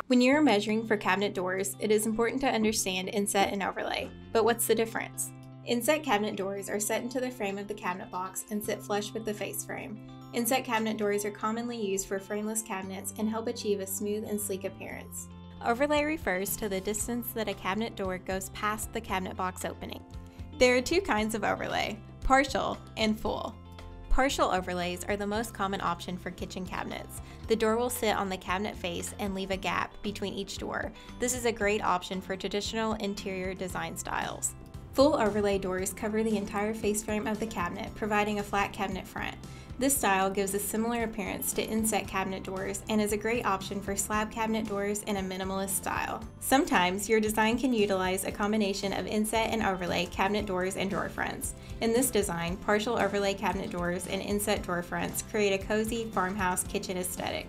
When you're measuring for cabinet doors, it is important to understand inset and overlay. But what's the difference? Inset cabinet doors are set into the frame of the cabinet box and sit flush with the face frame. Inset cabinet doors are commonly used for frameless cabinets and help achieve a smooth and sleek appearance. Overlay refers to the distance that a cabinet door goes past the cabinet box opening. There are two kinds of overlay, partial and full. Partial overlays are the most common option for kitchen cabinets. The door will sit on the cabinet face and leave a gap between each door. This is a great option for traditional interior design styles. Full overlay doors cover the entire face frame of the cabinet, providing a flat cabinet front. This style gives a similar appearance to inset cabinet doors and is a great option for slab cabinet doors in a minimalist style. Sometimes your design can utilize a combination of inset and overlay cabinet doors and drawer fronts. In this design, partial overlay cabinet doors and inset drawer fronts create a cozy farmhouse kitchen aesthetic.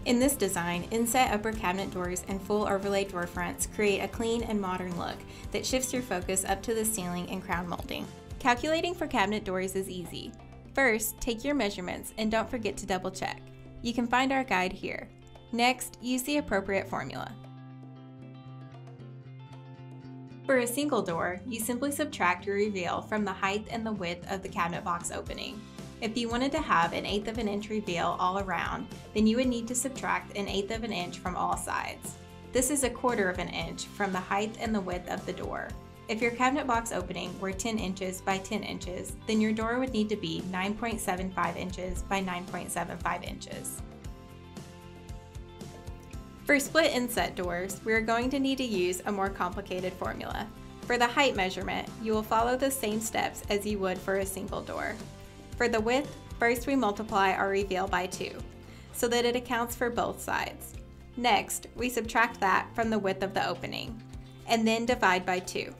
In this design, inset upper cabinet doors and full overlay drawer fronts create a clean and modern look that shifts your focus up to the ceiling and crown molding. Calculating for cabinet doors is easy. First, take your measurements and don't forget to double check. You can find our guide here. Next, use the appropriate formula. For a single door, you simply subtract your reveal from the height and the width of the cabinet box opening. If you wanted to have an 1/8 of an inch reveal all around, then you would need to subtract an 1/8 of an inch from all sides. This is 1/4 of an inch from the height and the width of the door. If your cabinet box opening were 10 inches by 10 inches, then your door would need to be 9.75 inches by 9.75 inches. For split inset doors, we are going to need to use a more complicated formula. For the height measurement, you will follow the same steps as you would for a single door. For the width, first we multiply our reveal by 2, so that it accounts for both sides. Next, we subtract that from the width of the opening, and then divide by 2.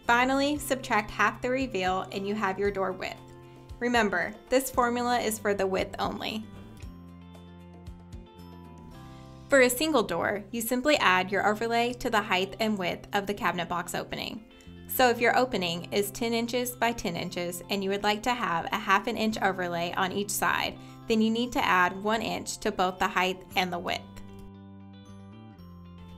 Finally, subtract half the reveal and you have your door width. Remember, this formula is for the width only. For a single door, you simply add your overlay to the height and width of the cabinet box opening. So if your opening is 10 inches by 10 inches and you would like to have a 1/2 an inch overlay on each side, then you need to add 1 inch to both the height and the width.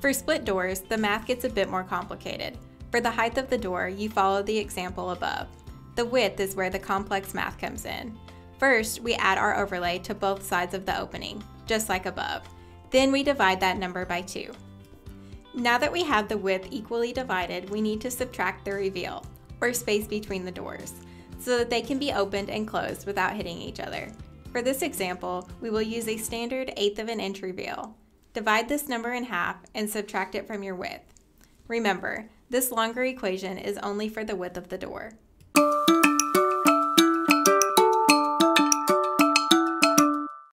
For split doors, the math gets a bit more complicated. For the height of the door, you follow the example above. The width is where the complex math comes in. First, we add our overlay to both sides of the opening, just like above. Then we divide that number by 2. Now that we have the width equally divided, we need to subtract the reveal, or space between the doors, so that they can be opened and closed without hitting each other. For this example, we will use a standard 1/8 of an inch reveal. Divide this number in half and subtract it from your width. Remember, this longer equation is only for the width of the door.